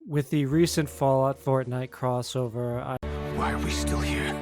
With the recent Fallout Fortnite crossover, Why are we still here?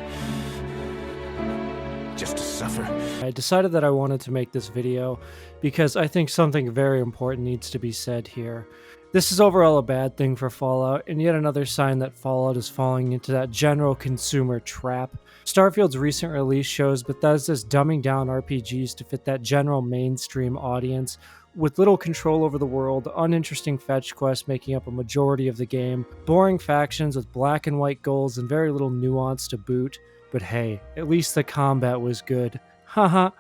Just to suffer? I decided that I wanted to make this video because I think something very important needs to be said here. This is overall a bad thing for Fallout, and yet another sign that Fallout is falling into that general consumer trap. Starfield's recent release shows Bethesda's dumbing down RPGs to fit that general mainstream audience, with little control over the world, uninteresting fetch quests making up a majority of the game, boring factions with black and white goals and very little nuance to boot. But hey, at least the combat was good. Haha.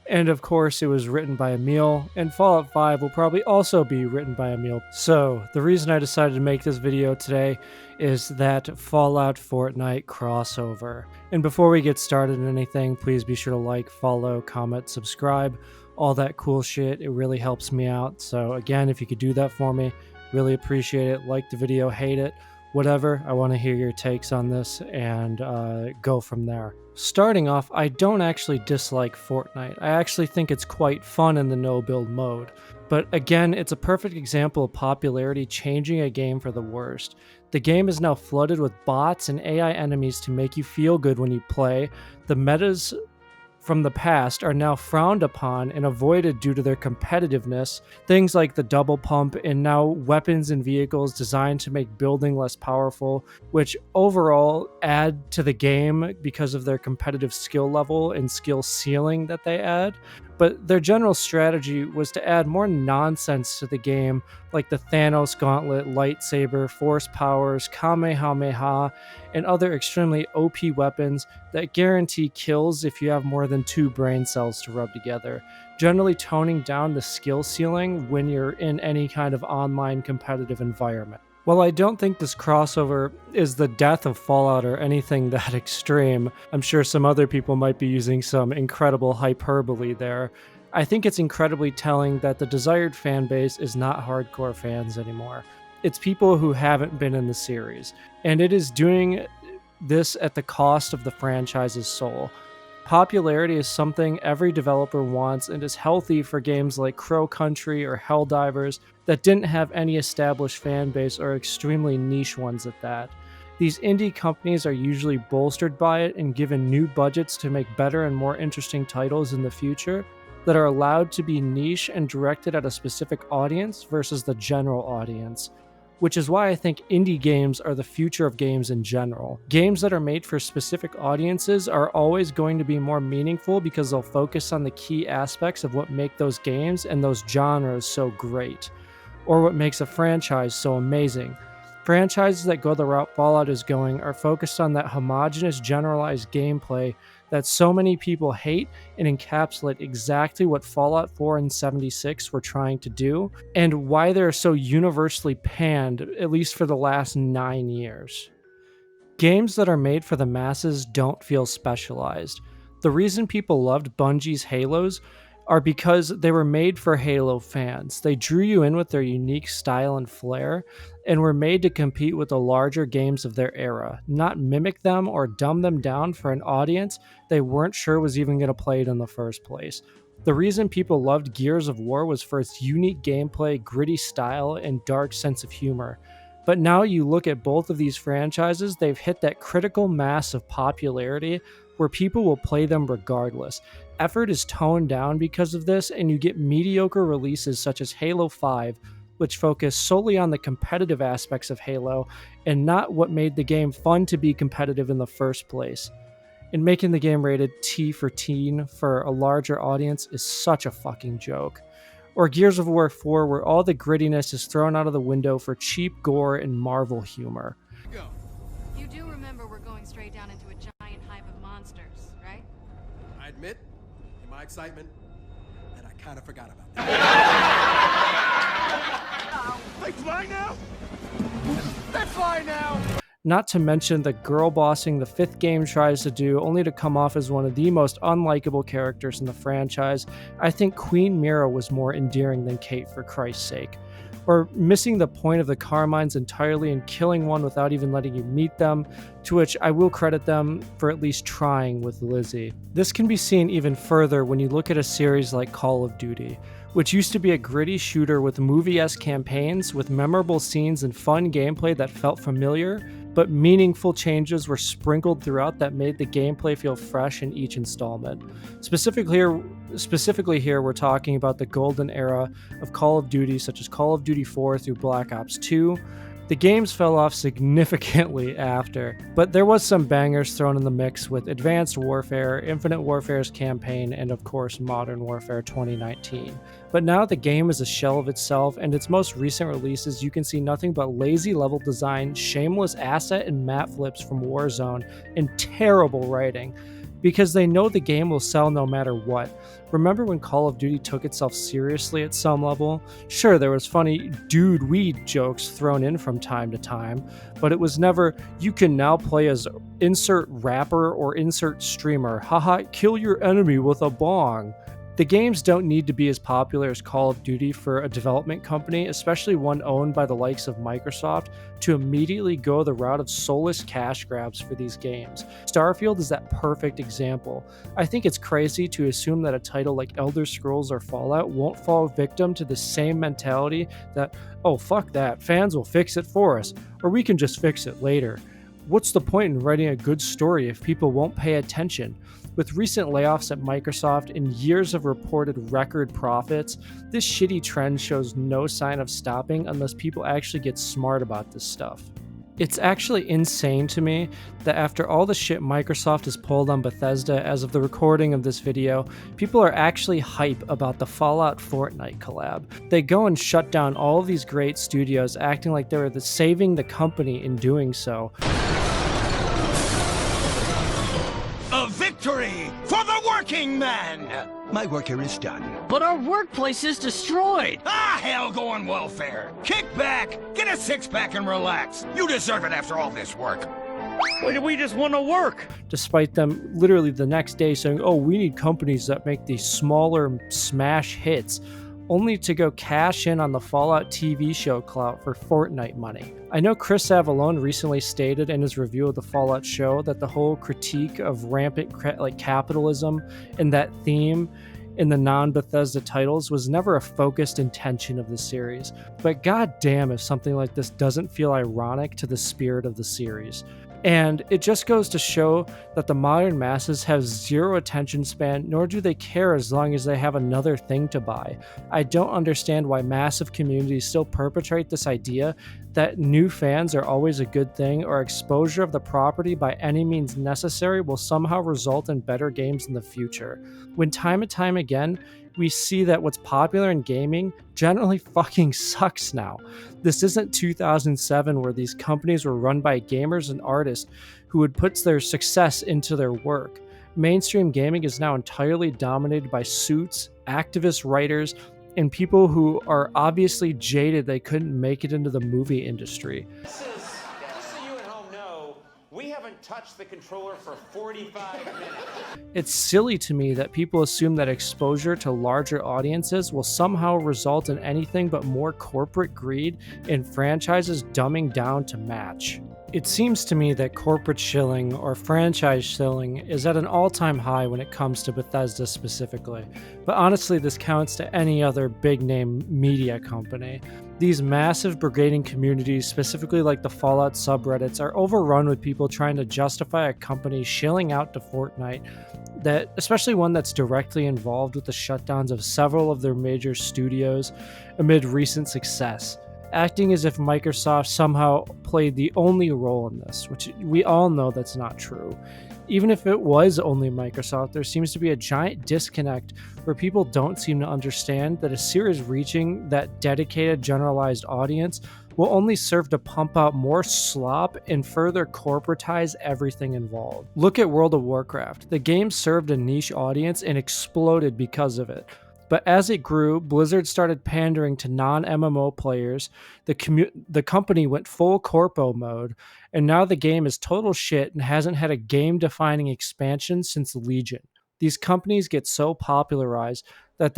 And of course, it was written by Emil, and Fallout 5 will probably also be written by Emil. So, the reason I decided to make this video today is that Fallout Fortnite crossover. And before we get started in anything, please be sure to like, follow, comment, subscribe, all that cool shit. It really helps me out. So again, if you could do that for me, really appreciate it. Like the video, hate it, whatever. I want to hear your takes on this and go from there. Starting off, I don't actually dislike Fortnite. I actually think it's quite fun in the no-build mode. But again, it's a perfect example of popularity changing a game for the worst. The game is now flooded with bots and AI enemies to make you feel good when you play. The metas from the past are now frowned upon and avoided due to their competitiveness. Things like the double pump and now weapons and vehicles designed to make building less powerful, which overall add to the game because of their competitive skill level and skill ceiling that they add. But their general strategy was to add more nonsense to the game, like the Thanos Gauntlet, lightsaber, force powers, Kamehameha, and other extremely OP weapons that guarantee kills if you have more than 2 brain cells to rub together, generally toning down the skill ceiling when you're in any kind of online competitive environment. While I don't think this crossover is the death of Fallout or anything that extreme, I'm sure some other people might be using some incredible hyperbole there. I think it's incredibly telling that the desired fan base is not hardcore fans anymore. It's people who haven't been in the series, and it is doing this at the cost of the franchise's soul. Popularity is something every developer wants and is healthy for games like Crow Country or Helldivers that didn't have any established fan base or extremely niche ones at that. These indie companies are usually bolstered by it and given new budgets to make better and more interesting titles in the future that are allowed to be niche and directed at a specific audience versus the general audience. Which is why I think indie games are the future of games in general. Games that are made for specific audiences are always going to be more meaningful because they'll focus on the key aspects of what make those games and those genres so great, or what makes a franchise so amazing. Franchises that go the route Fallout is going are focused on that homogeneous, generalized gameplay that so many people hate and encapsulate exactly what Fallout 4 and 76 were trying to do, and why they're so universally panned, at least for the last 9 years. Games that are made for the masses don't feel specialized. The reason people loved Bungie's Halos are because they were made for Halo fans. They drew you in with their unique style and flair, and were made to compete with the larger games of their era, not mimic them or dumb them down for an audience they weren't sure was even going to play it in the first place. The reason people loved Gears of War was for its unique gameplay, gritty style, and dark sense of humor. But now you look at both of these franchises, they've hit that critical mass of popularity where people will play them regardless. Effort is toned down because of this, and you get mediocre releases such as Halo 5, which focus solely on the competitive aspects of Halo and not what made the game fun to be competitive in the first place. And making the game rated T for teen for a larger audience is such a fucking joke. Or Gears of War 4, where all the grittiness is thrown out of the window for cheap gore and Marvel humor. Go. You do remember we're going straight down into a giant hive of monsters, right? I admit, in my excitement, that I kind of forgot about that. They fly now? They fly now! Not to mention the girl bossing the 5th game tries to do, only to come off as one of the most unlikable characters in the franchise. I think Queen Mira was more endearing than Kate, for Christ's sake. Or missing the point of the Carmines entirely and killing one without even letting you meet them, to which I will credit them for at least trying with Lizzie. This can be seen even further when you look at a series like Call of Duty, which used to be a gritty shooter with movie-esque campaigns with memorable scenes and fun gameplay that felt familiar, but meaningful changes were sprinkled throughout that made the gameplay feel fresh in each installment. Specifically here, we're talking about the golden era of Call of Duty, such as Call of Duty 4 through Black Ops 2. The games fell off significantly after, but there was some bangers thrown in the mix with Advanced Warfare, Infinite Warfare's campaign, and of course Modern Warfare 2019. But now the game is a shell of itself, and its most recent releases you can see nothing but lazy level design, shameless asset and map flips from Warzone, and terrible writing. Because they know the game will sell no matter what. Remember when Call of Duty took itself seriously at some level? Sure, there was funny dude weed jokes thrown in from time to time, but it was never, you can now play as insert rapper or insert streamer, haha, kill your enemy with a bong. The games don't need to be as popular as Call of Duty for a development company, especially one owned by the likes of Microsoft, to immediately go the route of soulless cash grabs for these games. Starfield is that perfect example. I think it's crazy to assume that a title like Elder Scrolls or Fallout won't fall victim to the same mentality that, oh fuck that, fans will fix it for us, or we can just fix it later. What's the point in writing a good story if people won't pay attention? With recent layoffs at Microsoft and years of reported record profits, this shitty trend shows no sign of stopping unless people actually get smart about this stuff. It's actually insane to me that after all the shit Microsoft has pulled on Bethesda as of the recording of this video, people are actually hype about the Fallout Fortnite collab. They go and shut down all of these great studios acting like they're saving the company in doing so. A victory for the working man! My work here is done. But our workplace is destroyed! Ah, hell go on welfare! Kick back, get a six-pack and relax. You deserve it after all this work. Why do we just want to work? Despite them literally the next day saying, oh, we need companies that make these smaller smash hits, only to go cash in on the Fallout TV show clout for Fortnite money. I know Chris Avallone recently stated in his review of the Fallout show that the whole critique of rampant capitalism and that theme in the non-Bethesda titles was never a focused intention of the series. But goddamn if something like this doesn't feel ironic to the spirit of the series. And it just goes to show that the modern masses have zero attention span, nor do they care as long as they have another thing to buy. I don't understand why massive communities still perpetrate this idea that new fans are always a good thing, or exposure of the property by any means necessary will somehow result in better games in the future. When time and time again, we see that what's popular in gaming generally fucking sucks now. This isn't 2007 where these companies were run by gamers and artists who would put their success into their work. Mainstream gaming is now entirely dominated by suits, activist writers, and people who are obviously jaded they couldn't make it into the movie industry. Just so you at home know, we haven't touched the controller for 45 minutes. It's silly to me that people assume that exposure to larger audiences will somehow result in anything but more corporate greed and franchises dumbing down to match. It seems to me that corporate shilling or franchise shilling is at an all-time high when it comes to Bethesda specifically, but honestly this counts to any other big-name media company. These massive brigading communities, specifically like the Fallout subreddits, are overrun with people trying to justify a company shilling out to Fortnite, that especially one that's directly involved with the shutdowns of several of their major studios amid recent success, acting as if Microsoft somehow played the only role in this, which we all know that's not true. Even if it was only Microsoft, there seems to be a giant disconnect where people don't seem to understand that a series reaching that dedicated generalized audience will only serve to pump out more slop and further corporatize everything involved. Look at World of Warcraft. The game served a niche audience and exploded because of it. But as it grew, Blizzard started pandering to non-MMO players, the company went full corpo mode, and now the game is total shit and hasn't had a game-defining expansion since Legion. These companies get so popularized that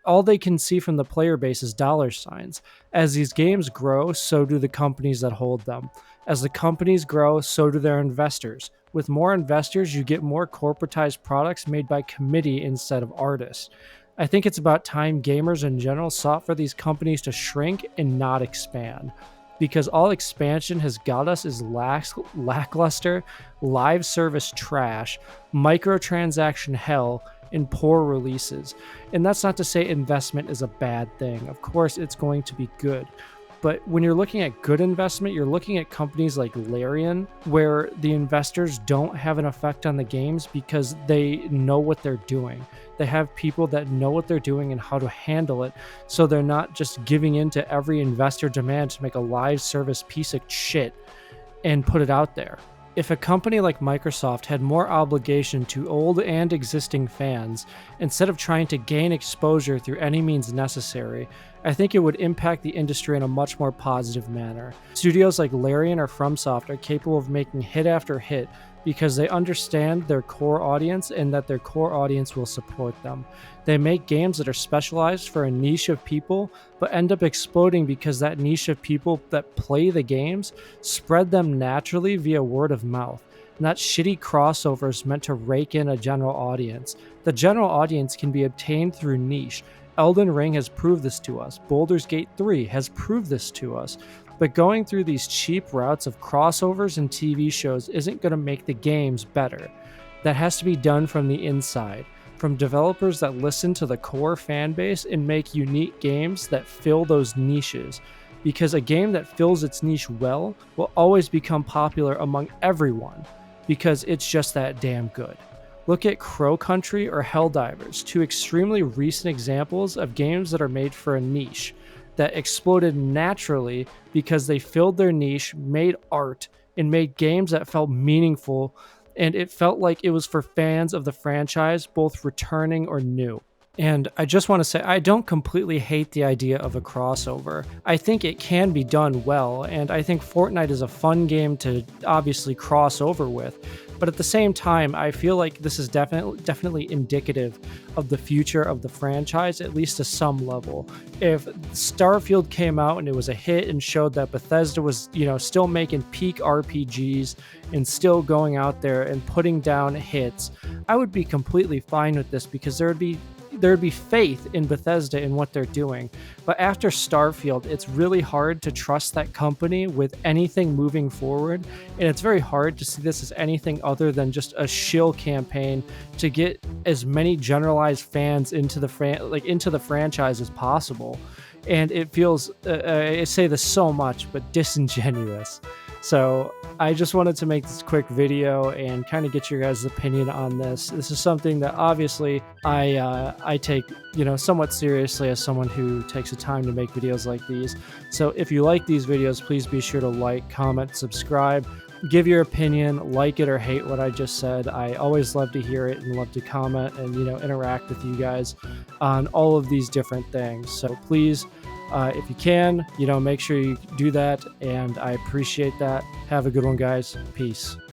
all they can see from the player base is dollar signs. As these games grow, so do the companies that hold them. As the companies grow, so do their investors. With more investors, you get more corporatized products made by committee instead of artists. I think it's about time gamers in general sought for these companies to shrink and not expand. Because all expansion has got us is lackluster, live service trash, microtransaction hell, and poor releases. And that's not to say investment is a bad thing. Of course, it's going to be good. But when you're looking at good investment, you're looking at companies like Larian, where the investors don't have an effect on the games because they know what they're doing. They have people that know what they're doing and how to handle it, so they're not just giving in to every investor demand to make a live service piece of shit and put it out there. If a company like Microsoft had more obligation to old and existing fans, instead of trying to gain exposure through any means necessary, I think it would impact the industry in a much more positive manner. Studios like Larian or FromSoft are capable of making hit after hit because they understand their core audience and that their core audience will support them. They make games that are specialized for a niche of people, but end up exploding because that niche of people that play the games spread them naturally via word of mouth, not shitty crossovers meant to rake in a general audience. The general audience can be obtained through niche. Elden Ring has proved this to us. Baldur's Gate 3 has proved this to us. But going through these cheap routes of crossovers and TV shows isn't going to make the games better. That has to be done from the inside, from developers that listen to the core fan base and make unique games that fill those niches. Because a game that fills its niche well will always become popular among everyone, because it's just that damn good. Look at Crow Country or Helldivers, two extremely recent examples of games that are made for a niche, that exploded naturally because they filled their niche, made art, and made games that felt meaningful, and it felt like it was for fans of the franchise, both returning or new. And I just want to say, I don't completely hate the idea of a crossover. I think it can be done well, and I think Fortnite is a fun game to obviously cross over with. But at the same time, I feel like this is definitely indicative of the future of the franchise, at least to some level. If Starfield came out and it was a hit and showed that Bethesda was, still making peak RPGs and still going out there and putting down hits, I would be completely fine with this because there'd be faith in Bethesda in what they're doing. But after Starfield, it's really hard to trust that company with anything moving forward, and it's very hard to see this as anything other than just a shill campaign to get as many generalized fans into the franchise as possible. And it feels, I say this so much, but disingenuous. So I just wanted to make this quick video and kind of get your guys' opinion on this. This is something that obviously I take, somewhat seriously as someone who takes the time to make videos like these. So if you like these videos, please be sure to like, comment, subscribe, give your opinion, like it or hate what I just said. I always love to hear it and love to comment and, interact with you guys on all of these different things. So please, if you can, make sure you do that, and I appreciate that. Have a good one, guys. Peace.